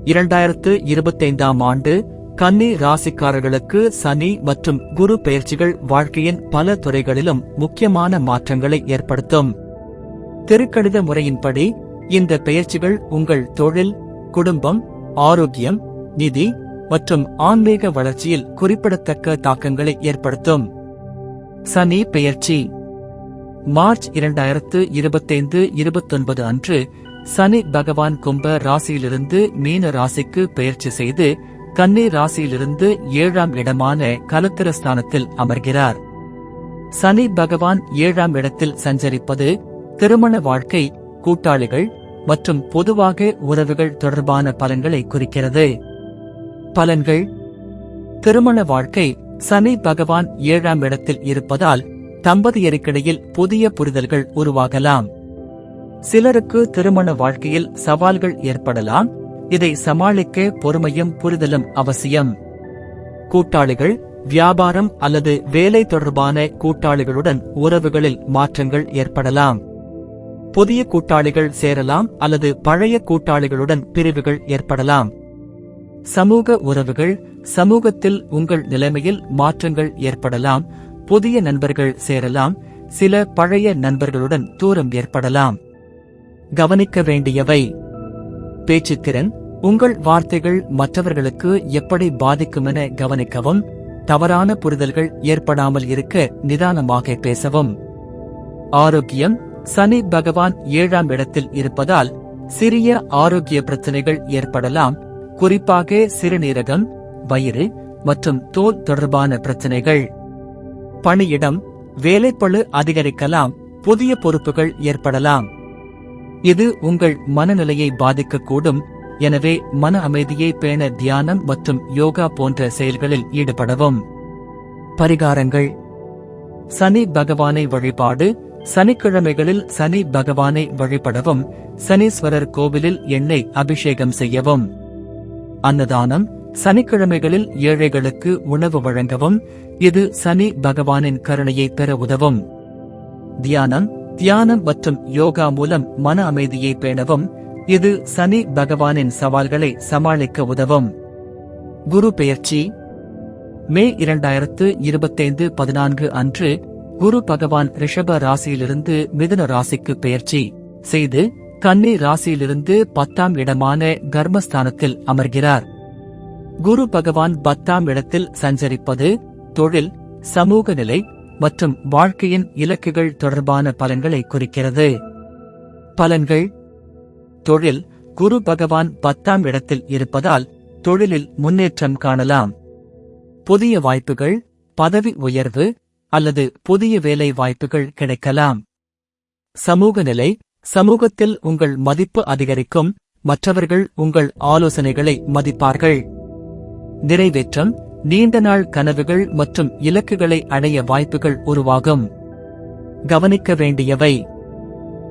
2025ஆம் ஆண்டு கன்னி ராசிக்காரர்களுக்கு சனி மற்றும் குரு பெயர்ச்சிகள் வாழ்க்கையின் பல துறைகளிலும் முக்கியமான மாற்றங்களை ஏற்படுத்தும். திருக்கணித முறையின்படி இந்த பெயர்ச்சிகள் உங்கள் தொழில், குடும்பம், ஆரோக்கியம், நிதி மற்றும் ஆன்மீக வளர்ச்சியில் குறிப்பிடத்தக்க தாக்கங்களை ஏற்படுத்தும். சனி பெயர்ச்சி மார்ச் 2025-29 அன்று சனி பகவான் கும்ப ராசியிலிருந்து மீன ராசிக்கு பெயர்ச்சி செய்து கன்னி ராசியிலிருந்து 7ஆம் இடமான கலத்திரஸ்தானத்தில் அமர்கிறார். சனி பகவான் 7ஆம் இடத்தில் சஞ்சரிப்பது திருமண வாழ்க்கை, கூட்டாளிகள் மற்றும் பொதுவாக உறவுகள் தொடர்பான பலன்களை குறிக்கிறது. பலன்கள்: திருமண வாழ்க்கை சனி பகவான் 7ஆம் இடத்தில் இருப்பதால் தம்பதியருக்கிடையில் புதிய புரிதல்கள் உருவாகலாம். சிலருக்கு திருமண வாழ்க்கையில் சவால்கள் ஏற்படலாம். இதை சமாளிக்க பொறுமையும் புரிதலும் அவசியம். கூட்டாளிகள், வியாபாரம் அல்லது வேலை தொடர்பான கூட்டாளிகளுடன் உறவுகளில் மாற்றங்கள் ஏற்படலாம். புதிய கூட்டாளிகள் சேரலாம் அல்லது பழைய கூட்டாளிகளுடன் பிரிவுகள் ஏற்படலாம். சமூக உறவுகள், சமூகத்தில் உங்கள் நிலைமையில் மாற்றங்கள் ஏற்படலாம். புதிய நண்பர்கள் சேரலாம். சில பழைய நண்பர்களுடன் தூரம் ஏற்படலாம். கவனிக்க வேண்டியவை: பேச்சுத்திறன், உங்கள் வார்த்தைகள் மற்றவர்களுக்கு எப்படி பாதிக்குமென கவனிக்கவும். தவறான புரிதல்கள் ஏற்படாமல் இருக்க நிதானமாக பேசவும். ஆரோக்கியம், சனி பகவான் 7ஆம் இடத்தில் இருப்பதால் சிறிய ஆரோக்கிய பிரச்சனைகள் ஏற்படலாம். குறிப்பாக சிறுநீரகம், வயிறு மற்றும் தோல் தொடர்பான பிரச்சனைகள். பணியிடம், வேலைப்பளு அதிகரிக்கலாம். புதிய பொறுப்புகள் ஏற்படலாம். இது உங்கள் மனநிலையை பாதிக்கக்கூடும். எனவே மன அமைதியை பேண தியானம் மற்றும் யோகா போன்ற செயல்களில் ஈடுபடவும். பரிகாரங்கள்: சனி பகவானை வழிபாடு. சனிக்கிழமைகளில் சனி பகவானை வழிபடவும். சனீஸ்வரர் கோவிலில் எண்ணெய் அபிஷேகம் செய்யவும். அன்னதானம், சனிக்கிழமைகளில் ஏழைகளுக்கு உணவு வழங்கவும். இது சனி பகவானின் கருணையை பெற உதவும். தியானம் மற்றும் யோகா மூலம் மன அமைதியை பேணவும். இது சனி பகவானின் சவால்களை சமாளிக்க உதவும். குரு பெயர்ச்சி மே 2025 14 அன்று குரு பகவான் ரிஷப ராசியிலிருந்து மிதுன ராசிக்கு பெயர்ச்சி செய்து கன்னி ராசியிலிருந்து 10ஆம் இடமான கர்மஸ்தானத்தில் அமர்கிறார். குரு பகவான் 10ஆம் இடத்தில் சஞ்சரிப்பது தொழில், சமூக நிலை மற்றும் வாழ்க்கையின் இலக்குகள் தொடர்பான பலன்களை குறிக்கிறது. பலன்கள்: தொழில், குரு பகவான் 10ஆம் இடத்தில் இருப்பதால் தொழிலில் முன்னேற்றம் காணலாம். புதிய வாய்ப்புகள், பதவி உயர்வு அல்லது புதிய வேலை வாய்ப்புகள் கிடைக்கலாம். சமூக நிலை, சமூகத்தில் உங்கள் மதிப்பு அதிகரிக்கும். மற்றவர்கள் உங்கள் ஆலோசனைகளை மதிப்பார்கள். நிறைவேற்றம், நீண்ட நாள் கனவுகள் மற்றும் இலக்குகளை அடைய வாய்ப்புகள் உருவாகும். கவனிக்க வேண்டியவை: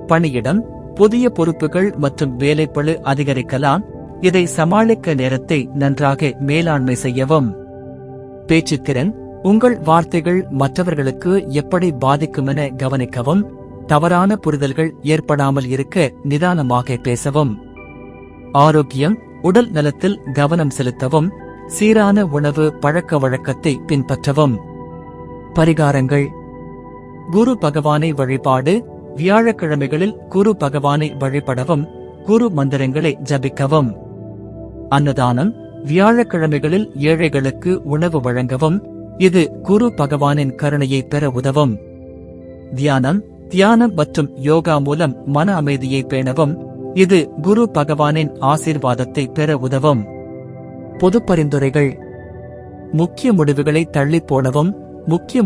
பணியிடம், புதிய பொறுப்புகள் மற்றும் வேலைப்பளு அதிகரிக்கலாம். இதை சமாளிக்க நேரத்தை நன்றாக மேலாண்மை செய்யவும். பேச்சுத்திறன், உங்கள் வார்த்தைகள் மற்றவர்களுக்கு எப்படி பாதிக்குமென கவனிக்கவும். தவறான புரிதல்கள் ஏற்படாமல் இருக்க நிதானமாக பேசவும். ஆரோக்கியம், உடல் நலத்தில் கவனம் செலுத்தவும். சீரான உணவு பழக்க வழக்கத்தை பின்பற்றவும். பரிகாரங்கள்: குரு பகவானை வழிபாடு. வியாழக்கிழமைகளில் குரு பகவானை வழிபடவும். குரு மந்திரங்களை ஜபிக்கவும். அன்னதானம், வியாழக்கிழமைகளில் ஏழைகளுக்கு உணவு வழங்கவும். இது குரு பகவானின் கருணையை பெற உதவும். தியானம் மற்றும் யோகா மூலம் மன அமைதியை பேணவும். இது குரு பகவானின் ஆசீர்வாதத்தை பெற உதவும். பொது பரிந்துரைகள்: முக்கிய முடிவுகளை தள்ளிப் போடவும். முக்கிய